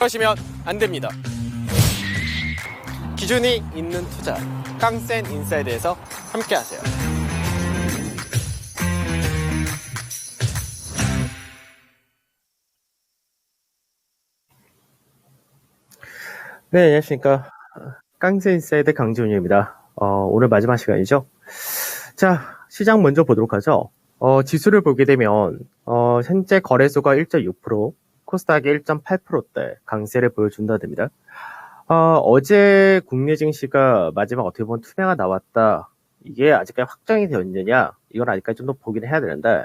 그러시면 안 됩니다. 기준이 있는 투자, 깡센 인사이드에서 함께 하세요. 네, 안녕하십니까. 깡센 인사이드 강지훈입니다. 오늘 마지막 시간이죠. 자, 시장 먼저 보도록 하죠. 지수를 보게 되면, 현재 거래소가 1.6%, 코스닥이 1.8%대 강세를 보여준다됩니다. 어제 국내 증시가 마지막 어떻게 보면 투매가 나왔다. 이게 아직까지 확정이 되어 있느냐? 이건 아직까지 좀 더 보긴 해야 되는데,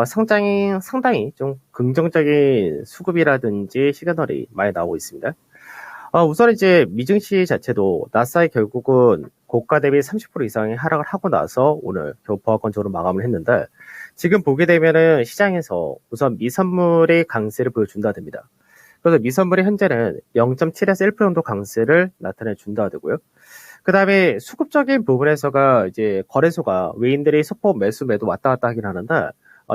상당히 좀 긍정적인 수급이라든지 시그널이 많이 나오고 있습니다. 우선 이제 미증시 자체도 나스닥이 결국은 고가 대비 30% 이상의 하락을 하고 나서 오늘 겨우 보합권적으로 마감을 했는데, 지금 보게 되면은 시장에서 우선 미선물이 강세를 보여준다 됩니다. 그래서 미선물이 현재는 0.7에서 1% 정도 강세를 나타내 준다 되고요. 그 다음에 수급적인 부분에서가 이제 거래소가 외인들이 소폭 매수 매도 왔다 갔다 하긴 하는데,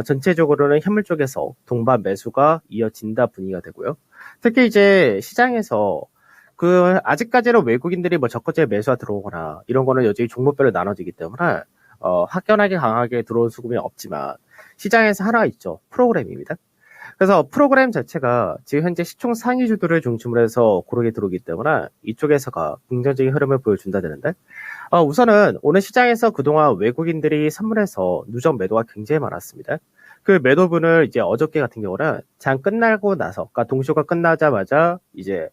전체적으로는 현물 쪽에서 동반 매수가 이어진다 분위기가 되고요. 특히 이제 시장에서 아직까지는 외국인들이 뭐 적극적인 매수가 들어오거나 이런 거는 여전히 종목별로 나눠지기 때문에, 확연하게 강하게 들어온 수급이 없지만, 시장에서 하나 있죠. 프로그램입니다. 그래서 프로그램 자체가 지금 현재 시총 상위주들을 중심으로 해서 고르게 들어오기 때문에 이쪽에서가 긍정적인 흐름을 보여준다 되는데, 우선은 오늘 시장에서 그동안 외국인들이 선물해서 누적 매도가 굉장히 많았습니다. 그 매도분을 이제 어저께 같은 경우는 장 끝나고 나서, 그러니까 동쇼가 끝나자마자 이제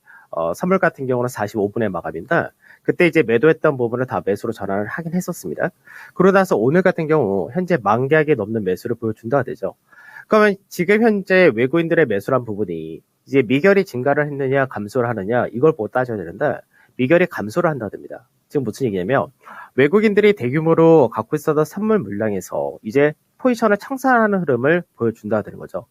선물 같은 경우는 45분에 마감인데, 그때 이제 매도했던 부분을 다 매수로 전환을 하긴 했었습니다. 그러고 나서 오늘 같은 경우 현재 만 개하게 넘는 매수를 보여준다 되죠. 그러면 지금 현재 외국인들의 매수란 부분이 이제 미결이 증가를 했느냐 감소를 하느냐 이걸 보고 따져야 되는데, 미결이 감소를 한다 됩니다. 지금 무슨 얘기냐면 외국인들이 대규모로 갖고 있었던 선물 물량에서 이제 포지션을 청산하는 흐름을 보여준다 되는 거죠.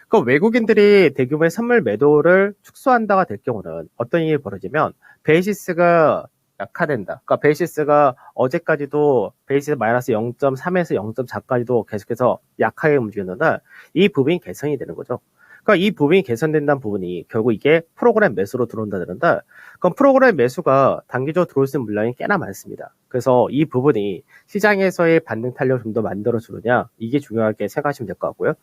그 외국인들이 대규모의 선물 매도를 축소한다가 될 경우는 어떤 일이 벌어지면 베이시스가 약화된다. 그러니까 베이시스가 어제까지도 베이시스 마이너스 0.3에서 0.4까지도 계속해서 약하게 움직였는데 이 부분이 개선이 되는 거죠. 그러니까 이 부분이 개선된다는 부분이 결국 이게 프로그램 매수로 들어온다는데, 그럼 프로그램 매수가 단기적으로 들어올 수 있는 물량이 꽤나 많습니다. 그래서 이 부분이 시장에서의 반등 탄력을 좀 더 만들어주느냐, 이게 중요하게 생각하시면 될 것 같고요.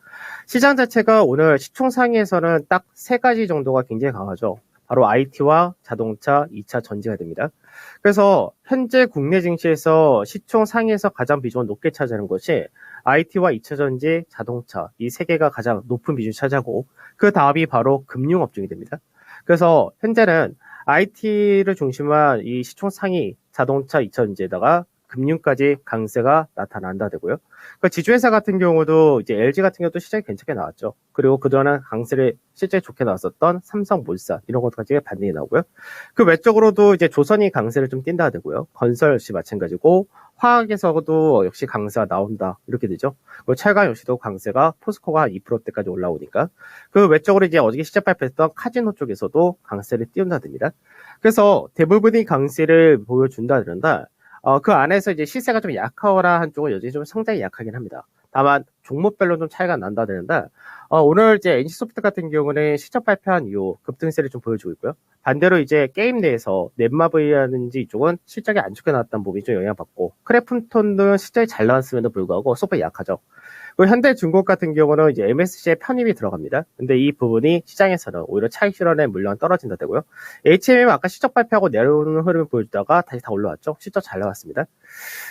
시장 자체가 오늘 시총 상위에서는 딱 세 가지 정도가 굉장히 강하죠. 바로 IT와 자동차, 2차 전지가 됩니다. 그래서 현재 국내 증시에서 시총 상위에서 가장 비중을 높게 차지하는 것이 IT와 2차 전지, 자동차 이 세 개가 가장 높은 비중을 차지하고, 그 다음이 바로 금융업종이 됩니다. 그래서 현재는 IT를 중심으로 한 이 시총 상위 자동차, 2차 전지에다가 금융까지 강세가 나타난다 되고요. 그러니까 지주회사 같은 경우도 이제 LG 같은 경우도 시장이 괜찮게 나왔죠. 그리고 그동안 강세를 실제 좋게 나왔었던 삼성물산 이런 것까지 반등이 나오고요. 그 외적으로도 이제 조선이 강세를 좀 띈다 되고요. 건설 역시 마찬가지고, 화학에서도 역시 강세가 나온다 이렇게 되죠. 그리고 철강 역시도 강세가 포스코가 한 2%대까지 올라오니까, 그 외적으로 이제 어저께 시작 발표했던 카지노 쪽에서도 강세를 띄운다 됩니다. 그래서 대부분이 강세를 보여준다 그런데, 그 안에서 이제 시세가 좀 약하거나 한쪽은 여전히 좀 상당히 약하긴 합니다. 다만 종목별로 좀 차이가 난다 되는데, 오늘 이제 NC소프트 같은 경우는 실적 발표한 이후 급등세를 좀 보여주고 있고요. 반대로 이제 게임 내에서 넷마블이라든지 이쪽은 실적이 안 좋게 나왔다는 부분이 좀 영향받고, 크래프톤은 실적이 잘 나왔음에도 불구하고 소폭 약하죠. 그리고 현대중공 같은 경우는 이제 MSC에 편입이 들어갑니다. 근데 이 부분이 시장에서는 오히려 차익 실현의 물량 떨어진다 되고요. HMM 아까 실적 발표하고 내려오는 흐름을 보여주다가 다시 다 올라왔죠. 실적 잘 나왔습니다.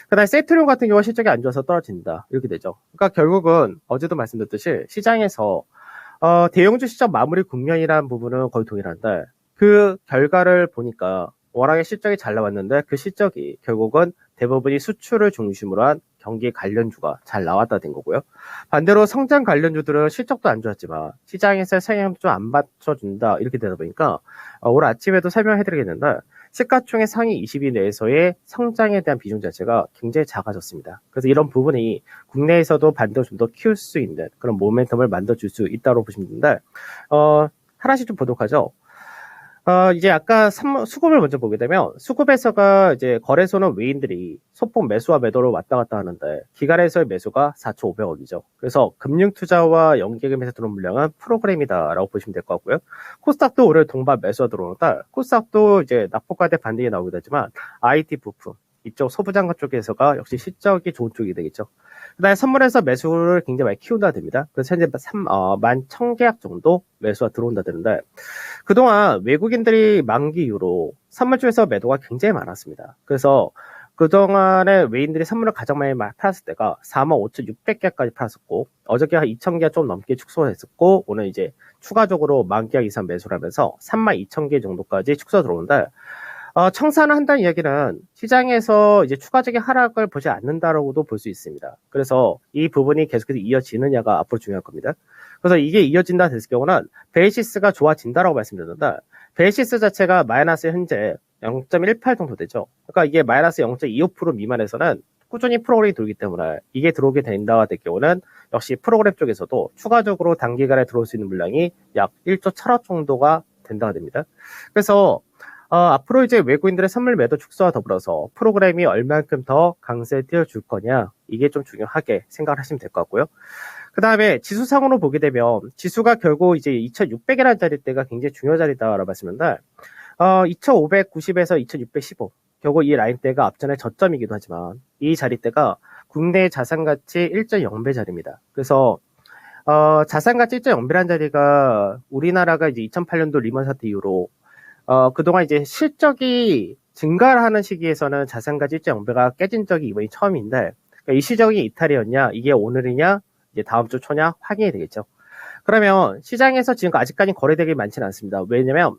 그다음에 세트룸 같은 경우는 실적이 안 좋아서 떨어진다 이렇게 되죠. 그러니까 결국은 어제도 말씀드렸듯이 시장에서 대형주 실적 마무리 국면이라는 부분은 거의 동일한데, 그 결과를 보니까 워낙에 실적이 잘 나왔는데 그 실적이 결국은 대부분이 수출을 중심으로 한 경기 관련주가 잘 나왔다 된 거고요. 반대로 성장 관련주들은 실적도 안 좋았지만 시장에서 성향도 좀 안 맞춰준다 이렇게 되다 보니까, 오늘 아침에도 설명해드리겠는데 시가총액 상위 20위 내에서의 성장에 대한 비중 자체가 굉장히 작아졌습니다. 그래서 이런 부분이 국내에서도 반대로 좀 더 키울 수 있는 그런 모멘텀을 만들어줄 수 있다고 보시면 되는데, 하나씩 좀 보도록 하죠. 이제 아까 수급을 먼저 보게 되면 수급에서가 이제 거래소는 외인들이 소폭 매수와 매도로 왔다 갔다 하는데 기관에서의 매수가 4,500억이죠. 그래서 금융투자와 연계금에서 들어온 물량은 프로그램이다라고 보시면 될 것 같고요. 코스닥도 올해 동반 매수가 들어오는데 코스닥도 이제 낙폭과대 반등이 나오게 되지만 IT 부품 이쪽 소부장관 쪽에서가 역시 실적이 좋은 쪽이 되겠죠. 그다음에 선물에서 매수를 굉장히 많이 키운다 됩니다. 그래서 현재 11,000계약 정도 매수가 들어온다 되는데 그동안 외국인들이 만기 이후로 선물 쪽에서 매도가 굉장히 많았습니다. 그래서 그동안에 외인들이 선물을 가장 많이 팔았을 때가 45,600개까지 팔았었고 어저께 한 2,000개 좀 넘게 축소했었고 오늘 이제 추가적으로 만기약 이상 매수를 하면서 32,000개 정도까지 축소 들어오는데 청산을 한다는 이야기는 시장에서 이제 추가적인 하락을 보지 않는다라고도 볼 수 있습니다. 그래서 이 부분이 계속해서 이어지느냐가 앞으로 중요할 겁니다. 그래서 이게 이어진다 됐을 경우는 베이시스가 좋아진다라고 말씀드렸는데 베이시스 자체가 마이너스 현재 0.18 정도 되죠. 그러니까 이게 마이너스 0.25% 미만에서는 꾸준히 프로그램이 돌기 때문에 이게 들어오게 된다가 될 경우는 역시 프로그램 쪽에서도 추가적으로 단기간에 들어올 수 있는 물량이 약 1조 1,000억 정도가 된다가 됩니다. 그래서 앞으로 이제 외국인들의 선물 매도 축소와 더불어서 프로그램이 얼만큼 더 강세에 띄워줄 거냐 이게 좀 중요하게 생각을 하시면 될 것 같고요. 그 다음에 지수상으로 보게 되면 지수가 결국 이제 2,600이라는 자리대가 굉장히 중요한 자리다라고 말씀드렸는데 2,590에서 2,615 결국 이 라인대가 앞전에 저점이기도 하지만 이 자리대가 국내 자산가치 1.0배 자리입니다. 그래서 자산가치 1.0배라는 자리가 우리나라가 이제 2008년도 리먼 사태 이후로 그동안 이제 실적이 증가를 하는 시기에서는 자산가치 1.0배가 깨진 적이 이번이 처음인데, 그러니까 일시적인 이탈이었냐, 이게 오늘이냐, 이제 다음 주 초냐, 확인이 되겠죠. 그러면 시장에서 지금 아직까지 거래되기 많지는 않습니다. 왜냐면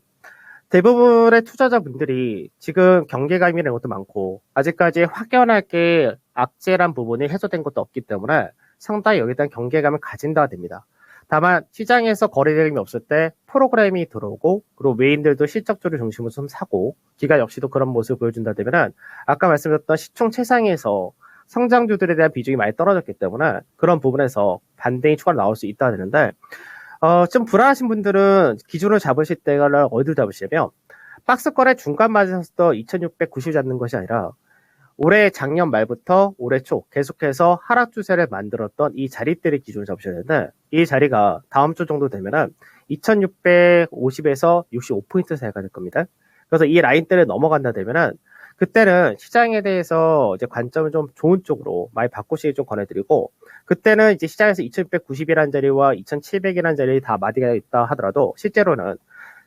대부분의 투자자분들이 지금 경계감이라는 것도 많고, 아직까지 확연하게 악재란 부분이 해소된 것도 없기 때문에 상당히 여기에 대한 경계감을 가진다가 됩니다. 다만 시장에서 거래대금이 없을 때 프로그램이 들어오고 그리고 외인들도 실적주를 중심으로 좀 사고 기관 역시도 그런 모습을 보여준다 되면은 아까 말씀드렸던 시총 최상에서 성장주들에 대한 비중이 많이 떨어졌기 때문에 그런 부분에서 반등이 추가로 나올 수 있다 되는데 좀 불안하신 분들은 기준을 잡으실 때를 어디를 잡으시냐면 박스권의 중간 마진에서 2,690 잡는 것이 아니라 올해 작년 말부터 올해 초 계속해서 하락 추세를 만들었던 이 자리대를 기준으로 잡으셔야 되는데 이 자리가 다음 주 정도 되면은 2650에서 65포인트 사이가 될 겁니다. 그래서 이 라인대를 넘어간다 되면은 그때는 시장에 대해서 이제 관점을 좀 좋은 쪽으로 많이 바꾸시기 좀 권해드리고 그때는 이제 시장에서 2690이라는 자리와 2700이라는 자리 다 마디가 있다 하더라도 실제로는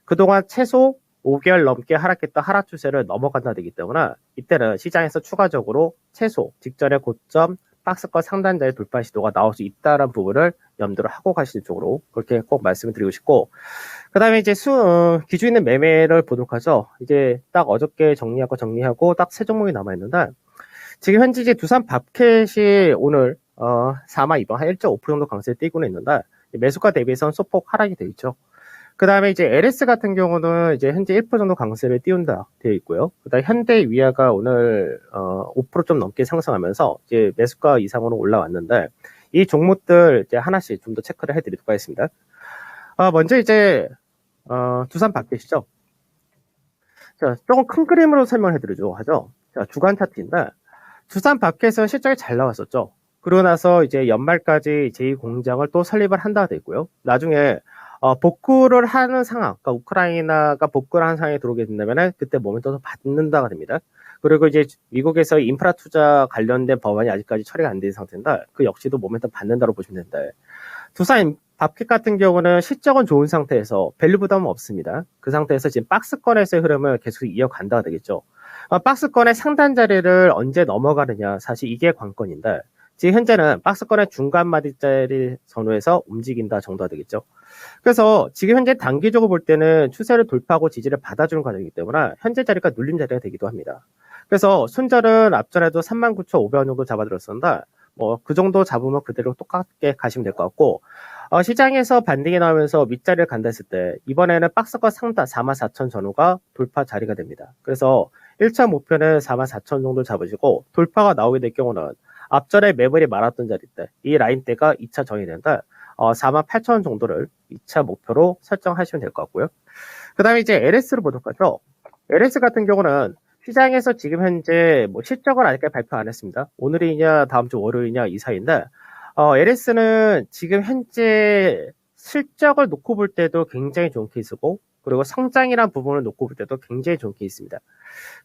그동안 최소 5개월 넘게 하락했던 하락 추세를 넘어간다 되기 때문에 이때는 시장에서 추가적으로 최소 직전의 고점 박스권 상단자의 돌파 시도가 나올 수 있다는 부분을 염두를 하고 가시는 쪽으로 그렇게 꼭 말씀을 드리고 싶고 그 다음에 이제 기준 있는 매매를 보도록 하죠. 이제 딱 어저께 정리하고 딱 세 종목이 남아있는데 지금 현재 이제 두산 밥켓이 오늘 4만2번 한 1.5% 정도 강세를 띄고는 있는데 매수가 대비해서는 소폭 하락이 되어 있죠. 그 다음에 이제 LS 같은 경우는 이제 현재 1% 정도 강세를 띄운다 되어 있고요. 그 다음에 현대 위아가 오늘 5%좀 넘게 상승하면서 이제 매수가 이상으로 올라왔는데 이 종목들 이제 하나씩 좀 더 체크를 해드리도록 하겠습니다. 먼저 이제 두산 밖이시죠. 자, 조금 큰 그림으로 설명해드리죠 하죠. 자, 주간 차트인데 두산 밖에서 실적이 잘 나왔었죠. 그러고 나서 이제 연말까지 제2공장을 또 설립을 한다 되고요. 나중에 복구를 하는 상황, 그러니까 우크라이나가 복구를 하는 상황에 들어오게 된다면 그때 모멘텀을 받는다가 됩니다. 그리고 이제 미국에서 인프라 투자 관련된 법안이 아직까지 처리가 안 된 상태인데 그 역시도 모멘텀 받는다고 보시면 되는데 두산 밥켓 같은 경우는 실적은 좋은 상태에서 밸류 부담은 없습니다. 그 상태에서 지금 박스권에서의 흐름을 계속 이어간다가 되겠죠. 박스권의 상단 자리를 언제 넘어가느냐 사실 이게 관건인데 지금 현재는 박스권의 중간 마디자리 선호에서 움직인다 정도가 되겠죠. 그래서 지금 현재 단기적으로 볼 때는 추세를 돌파하고 지지를 받아주는 과정이기 때문에 현재 자리가 눌림 자리가 되기도 합니다. 그래서 손절은 앞전에도 39,500원 정도 잡아들었었는데 뭐 그 정도 잡으면 그대로 똑같게 가시면 될 것 같고 시장에서 반등이 나오면서 윗자리를 간다 했을 때 이번에는 박스권 상단 44,000 전후가 돌파 자리가 됩니다. 그래서 1차 목표는 44,000 정도 잡으시고 돌파가 나오게 될 경우는 앞전에 매물이 많았던 자리대 이 라인대가 2차 정이 된다 48,000원 정도를 2차 목표로 설정하시면 될 것 같고요. 그 다음에 이제 LS를 보도록 하죠. LS 같은 경우는 시장에서 지금 현재 뭐 실적을 아직까지 발표 안 했습니다. 오늘이냐 다음 주 월요일이냐 이 사이인데 LS는 지금 현재 실적을 놓고 볼 때도 굉장히 좋은 케이스고 그리고 성장이라는 부분을 놓고 볼 때도 굉장히 좋은 케이스입니다.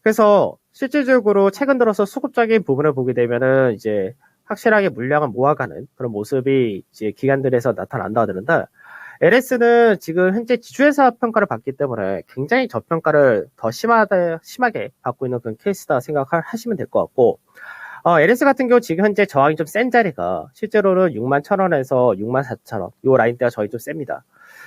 그래서 실질적으로 최근 들어서 수급적인 부분을 보게 되면은 이제 확실하게 물량을 모아가는 그런 모습이 이제 기관들에서 나타난다 하는데 LS는 지금 현재 지주회사 평가를 받기 때문에 굉장히 저평가를 더 심하게 받고 있는 그런 케이스다 생각하시면 될 것 같고 LS 같은 경우 지금 현재 저항이 좀 센 자리가 실제로는 61,000원에서 64,000원 이 라인대가 저항이 좀 셉니다.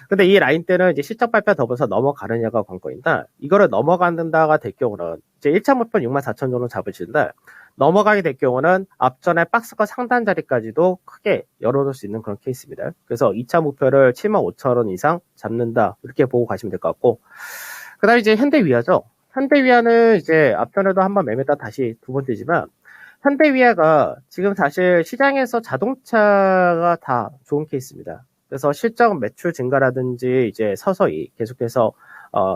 근데 이 라인대는 이제 실적 발표 더불어서 넘어가느냐가 관건인데 이거를 넘어간다가 될 경우는 이제 1차 목표 64,000 정도 잡으시는데 넘어가게 될 경우는 앞전에 박스가 상단 자리까지도 크게 열어놓을 수 있는 그런 케이스입니다. 그래서 2차 목표를 75,000원 이상 잡는다 이렇게 보고 가시면 될 것 같고 그 다음에 이제 현대위아죠. 현대위아는 이제 앞전에도 한번 매매다 다시 두 번째지만 현대위아가 지금 사실 시장에서 자동차가 다 좋은 케이스입니다. 그래서 실적 매출 증가라든지 이제 서서히 계속해서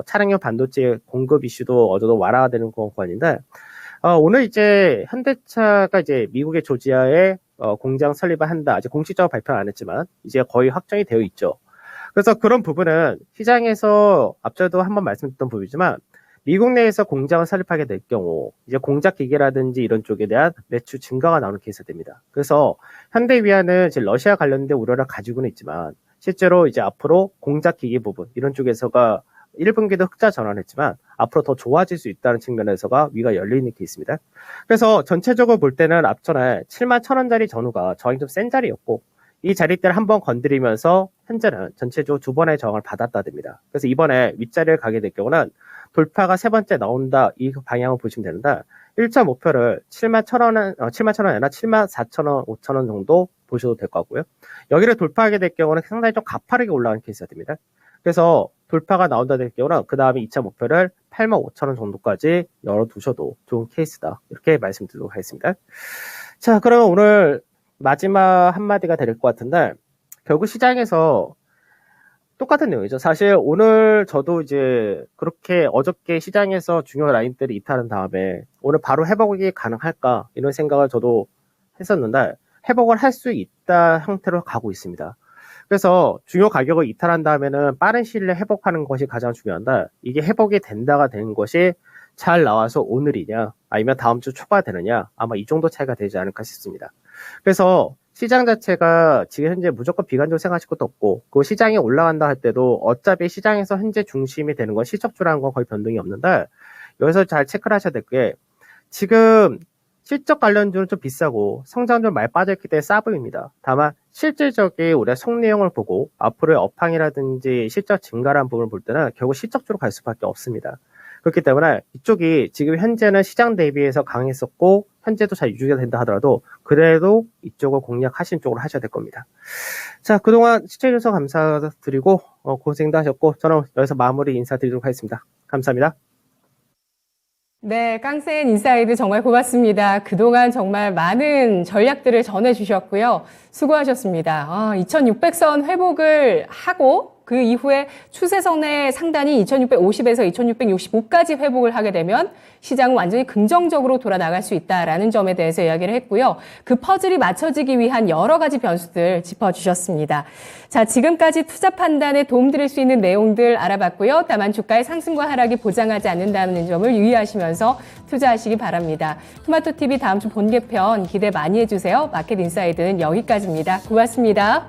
차량용 반도체 공급 이슈도 어느 정도 완화되는 공간인데 오늘 이제 현대차가 이제 미국의 조지아에 공장 설립을 한다. 아직 공식적으로 발표는 안 했지만 이제 거의 확정이 되어 있죠. 그래서 그런 부분은 시장에서 앞서도 한번 말씀드렸던 부분이지만 미국 내에서 공장을 설립하게 될 경우 이제 공작 기계라든지 이런 쪽에 대한 매출 증가가 나오는 케이스가 됩니다. 그래서 현대위아는 이제 러시아 관련된 우려를 가지고는 있지만 실제로 이제 앞으로 공작 기계 부분 이런 쪽에서가 1분기도 흑자 전환했지만 앞으로 더 좋아질 수 있다는 측면에서가 위가 열리는 케이스입니다. 그래서 전체적으로 볼 때는 앞전에 71,000원짜리 전후가 저항이 좀 센 자리였고 이 자리대를 한번 건드리면서 현재는 전체적으로 두 번의 저항을 받았다 됩니다. 그래서 이번에 윗자리를 가게 될 경우는 돌파가 세 번째 나온다 이 방향을 보시면 되는데 1차 목표를 71,000원, 71,000원 아니라 74,000원, 5,000원 정도 보셔도 될 것 같고요. 여기를 돌파하게 될 경우는 상당히 좀 가파르게 올라가는 케이스가 됩니다. 그래서 돌파가 나온다 될 경우는 그 다음에 2차 목표를 85,000원 정도까지 열어두셔도 좋은 케이스다. 이렇게 말씀드리도록 하겠습니다. 자, 그러면 오늘 마지막 한마디가 될 것 같은데 결국 시장에서 똑같은 내용이죠. 사실 오늘 저도 이제 그렇게 어저께 시장에서 중요 라인들이 이탈한 다음에 오늘 바로 회복이 가능할까 이런 생각을 저도 했었는데 회복을 할 수 있다 형태로 가고 있습니다. 그래서 중요 가격을 이탈한 다음에는 빠른 시일 내에 회복하는 것이 가장 중요한데 이게 회복이 된다가 된 것이 잘 나와서 오늘이냐 아니면 다음 주 초가 되느냐 아마 이 정도 차이가 되지 않을까 싶습니다. 그래서 시장 자체가 지금 현재 무조건 비관적으로 생각하실 것도 없고 그 시장이 올라간다 할 때도 어차피 시장에서 현재 중심이 되는 건 실적주라는 건 거의 변동이 없는데 여기서 잘 체크를 하셔야 될 게 지금 실적 관련주는 좀 비싸고 성장률 많이 빠져있기 때문에 싸 보입니다. 다만 실질적인 우리가 속 내용을 보고 앞으로의 업황이라든지 실적 증가라는 부분을 볼 때는 결국 실적주로 갈 수밖에 없습니다. 그렇기 때문에 이쪽이 지금 현재는 시장 대비해서 강했었고 현재도 잘 유지가 된다 하더라도 그래도 이쪽을 공략하신 쪽으로 하셔야 될 겁니다. 자, 그동안 시청해주셔서 감사드리고 고생도 하셨고 저는 여기서 마무리 인사드리도록 하겠습니다. 감사합니다. 네, 깡센 인사이드 정말 고맙습니다. 그동안 정말 많은 전략들을 전해주셨고요. 수고하셨습니다. 2600선 회복을 하고 그 이후에 추세선의 상단이 2650에서 2665까지 회복을 하게 되면 시장은 완전히 긍정적으로 돌아나갈 수 있다라는 점에 대해서 이야기를 했고요. 그 퍼즐이 맞춰지기 위한 여러 가지 변수들 짚어주셨습니다. 자, 지금까지 투자 판단에 도움드릴 수 있는 내용들 알아봤고요. 다만 주가의 상승과 하락이 보장하지 않는다는 점을 유의하시면서 투자하시기 바랍니다. 토마토TV 다음 주 본개편 기대 많이 해주세요. 마켓 인사이드는 여기까지입니다. 고맙습니다.